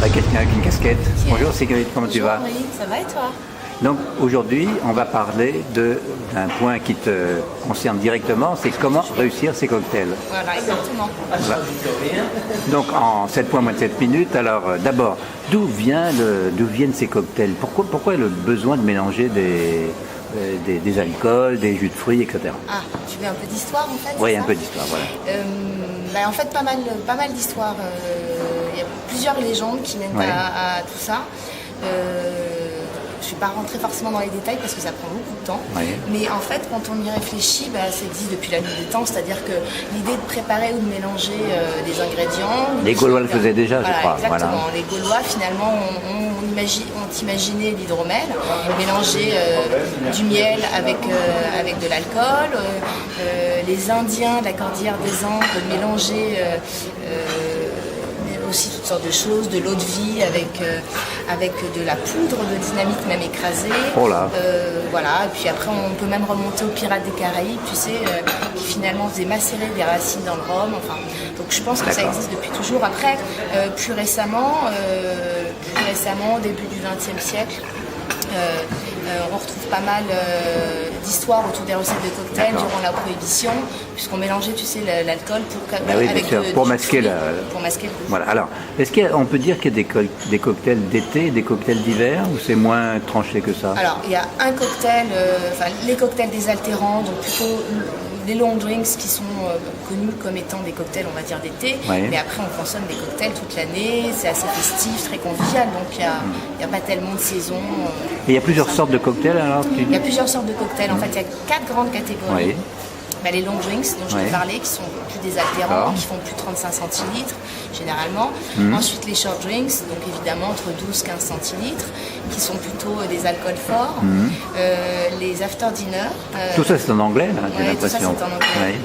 quelqu'un avec une casquette. Bonjour Sigrid, comment tu vas? Oui, ça va et toi? Donc aujourd'hui, on va parler d'un point qui te concerne directement, c'est comment réussir ces cocktails. Voilà, exactement. Voilà. Donc en 7 points moins de 7 minutes, alors d'abord, d'où viennent ces cocktails? Pourquoi le besoin de mélanger des alcools, des jus de fruits, etc. Ah, tu veux un peu d'histoire en fait? Oui, un peu d'histoire, voilà. En fait, pas mal d'histoires. Il y a plusieurs légendes qui mènent à tout ça. Je ne vais pas rentrer forcément dans les détails parce que ça prend beaucoup de temps. Mais en fait, quand on y réfléchit, ça existe depuis la nuit des temps. C'est-à-dire que l'idée de préparer ou de mélanger des ingrédients... Les Gaulois le faisaient déjà, je crois. Exactement. Voilà. Les Gaulois, finalement, ont imaginé l'hydromel, mélanger du miel avec de l'alcool. Les Indiens de la cordillère des Andes mélanger... aussi toutes sortes de choses, de l'eau de vie avec de la poudre de dynamite même écrasée. Oh là. Voilà, et puis après on peut même remonter aux Pirates des Caraïbes, tu sais, qui finalement faisaient macérer des racines dans le rhum. Enfin, donc je pense que ça existe depuis toujours. Après, plus récemment, au début du XXe siècle, on retrouve pas mal d'histoires autour des recettes de cocktails durant la prohibition, puisqu'on mélangeait, tu sais, l'alcool pour masquer le goût. Voilà. Alors, est-ce qu'on peut dire qu'il y a des cocktails d'été et des cocktails d'hiver, ou c'est moins tranché que ça? Alors, il y a un cocktail, les cocktails désaltérants, donc plutôt des long drinks qui sont connus comme étant des cocktails, on va dire, d'été, mais après on consomme des cocktails toute l'année, c'est assez festif, très convivial, donc il n'y a pas tellement de saison. Et il y a plusieurs sortes de cocktails alors? Il y a plusieurs sortes de cocktails, en fait il y a 4 grandes catégories. Les long drinks dont je t'ai parlé, qui sont plus désaltérants, qui font plus de 35 centilitres généralement. Ensuite les short drinks, donc évidemment entre 12-15 centilitres, qui sont plutôt des alcools forts. Les after dinner. Tout ça c'est en anglais, là, j'ai l'impression. Tout ça c'est en anglais.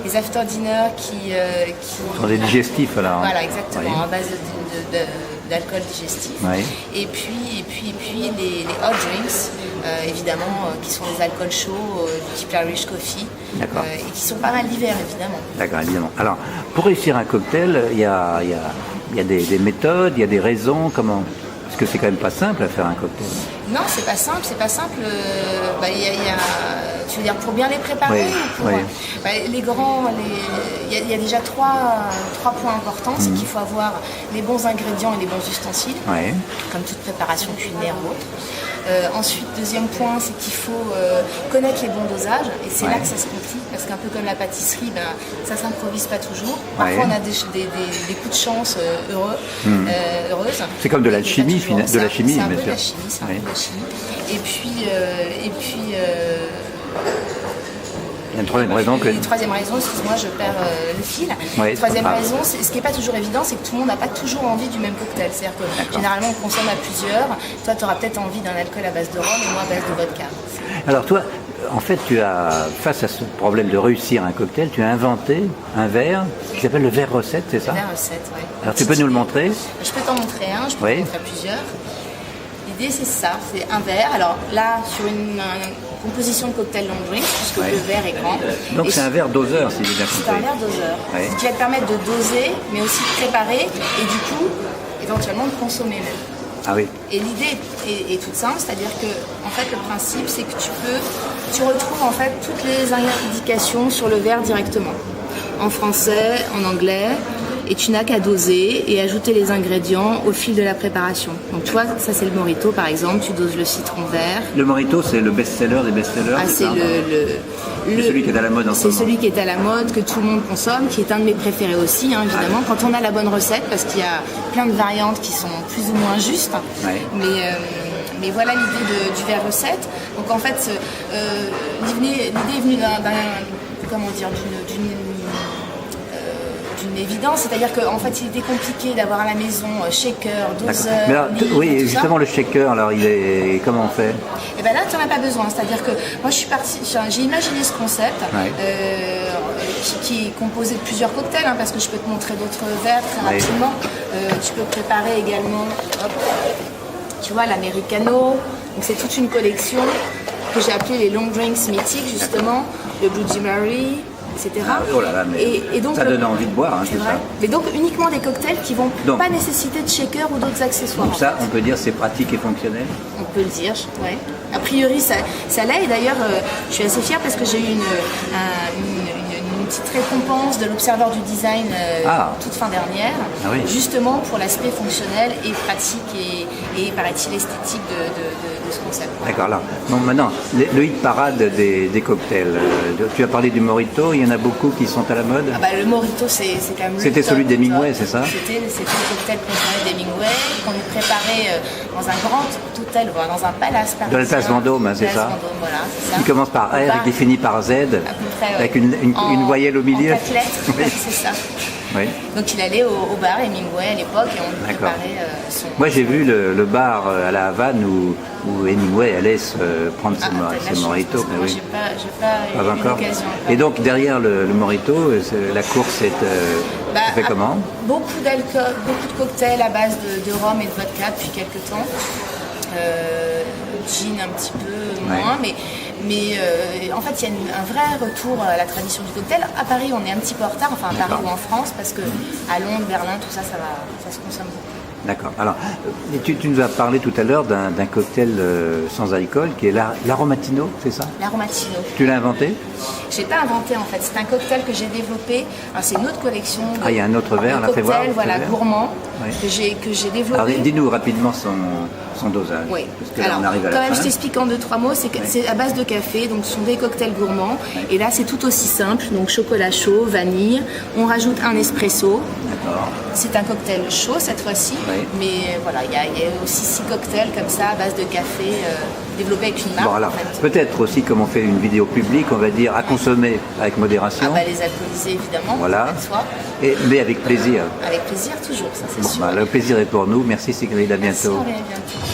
Les after dinner qui sont des digestifs alors. Voilà, exactement, à base d'alcool digestif. Et puis les hot drinks, évidemment, qui sont des alcools chauds du type Irish coffee, et qui sont pas mal l'hiver, évidemment. D'accord, évidemment. Alors, pour réussir un cocktail, il y a des méthodes, il y a des raisons, comment? Parce que c'est quand même pas simple à faire un cocktail. Non, c'est pas simple. Tu veux dire pour bien les préparer ou pour... Les grands, il y a déjà trois points importants. C'est qu'il faut avoir les bons ingrédients et les bons ustensiles, comme toute préparation culinaire ou autre. Ensuite, deuxième point, c'est qu'il faut connaître les bons dosages, et c'est là que ça se complique, parce qu'un peu comme la pâtisserie, ça s'improvise pas toujours. Parfois, on a des coups de chance heureuses. C'est comme de la chimie, c'est un peu de la chimie. Et puis une troisième raison excuse-moi, je perds le fil. Troisième raison, ce qui n'est pas toujours évident, c'est que tout le monde n'a pas toujours envie du même cocktail. C'est-à-dire que généralement on consomme à plusieurs. Toi, tu auras peut-être envie d'un alcool à base de rhum et moi à base de vodka. Alors toi, en fait, face à ce problème de réussir un cocktail, tu as inventé un verre qui s'appelle le verre recette, c'est ça? Le verre recette, oui. Alors tu peux nous le montrer? Je peux t'en montrer un, je peux t'en montrer plusieurs. L'idée c'est ça, c'est un verre. Alors là, sur une composition de cocktail long drink, puisque le verre est grand. Donc c'est un verre doseur, si j'ai bien compris. C'est un verre doseur, ce qui va te permettre de doser, mais aussi de préparer, et du coup, éventuellement de consommer même. Ah oui. Et l'idée est toute simple, c'est-à-dire que en fait le principe c'est que tu retrouves en fait toutes les indications sur le verre directement, en français, en anglais. Et tu n'as qu'à doser et ajouter les ingrédients au fil de la préparation. Donc tu vois, ça c'est le mojito par exemple, tu doses le citron vert. Le mojito c'est le best-seller des best-sellers? C'est celui qui est à la mode en ce moment. C'est celui qui est à la mode, que tout le monde consomme, qui est un de mes préférés aussi, évidemment, quand on a la bonne recette, parce qu'il y a plein de variantes qui sont plus ou moins justes. Mais voilà l'idée du verre recette. Donc en fait, l'idée est venue d'une évidence, c'est-à-dire qu'en fait il était compliqué d'avoir à la maison shaker, doseur, justement le shaker, alors comment on fait? Et bien là tu n'en as pas besoin, c'est-à-dire que moi j'ai imaginé ce concept qui est composé de plusieurs cocktails, parce que je peux te montrer d'autres verres très rapidement. Tu peux préparer également, tu vois, l'americano, donc c'est toute une collection que j'ai appelée les long drinks mythiques justement, le Bloody Mary, etc. Oh là là, mais et donc, ça donne envie de boire, hein, c'est tout vrai. ça. Mais donc uniquement des cocktails qui vont pas nécessiter de shaker ou d'autres accessoires. Donc ça, on peut dire c'est pratique et fonctionnel. On peut le dire, ouais. A priori, ça l'est. Et d'ailleurs, je suis assez fière parce que j'ai eu une petite récompense de l'Observer du Design toute fin dernière, justement pour l'aspect fonctionnel et pratique et paraît-il esthétique de ce concept. D'accord, là. Bon, maintenant, le hit parade des cocktails. Tu as parlé du Mojito, il y en a beaucoup qui sont à la mode. Le Mojito, c'est quand même. C'était celui d'Hemingway, c'est ça? C'était le cocktail préféré d'Hemingway qu'on nous préparait dans un grand hôtel, dans un palace parisien. Dans la place Vendôme, c'est ça? Vendôme, voilà, c'est ça. Il commence par R et qui finit par Z, avec une voyelle au milieu. En 4 lettres, c'est ça. Oui. Donc il allait au bar Hemingway à l'époque et on lui préparait son... Moi j'ai vu le bar à la Havane où Hemingway allait se prendre ses mojitos. Moi j'ai pas eu l'occasion. Et donc derrière le mojito, la course est fait comment? Beaucoup d'alcool, beaucoup de cocktails à base de rhum et de vodka depuis quelques temps. Gin un petit peu moins, mais en fait il y a un vrai retour à la tradition du cocktail. À Paris on est un petit peu en retard, enfin à Paris ou en France, parce que à Londres, Berlin, tout ça, ça se consomme beaucoup. D'accord. Alors, tu nous as parlé tout à l'heure d'un cocktail sans alcool qui est l'Aromatino, c'est ça? L'Aromatino. Tu l'as inventé? Je l'ai pas inventé en fait, c'est un cocktail que j'ai développé. C'est une autre collection de il y a un autre verre, là, fais voir. Voilà, gourmand, que j'ai développé. Alors, dis-nous rapidement son dosage. Oui. Parce que là, on arrive à la fin. Je t'explique en 2-3 mots, c'est à base de café, donc ce sont des cocktails gourmands. Et là, c'est tout aussi simple, donc chocolat chaud, vanille. On rajoute un espresso. D'accord. C'est un cocktail chaud cette fois-ci, mais voilà, il y a aussi 6 cocktails comme ça à base de café développés avec une marque. Bon, alors, peut-être aussi comme on fait une vidéo publique, on va dire à consommer avec modération. Les alcoolisés évidemment. Voilà. Mais avec plaisir. Avec plaisir toujours, ça c'est sûr. Le plaisir est pour nous. Merci Sigrid, à bientôt. Merci, à bientôt.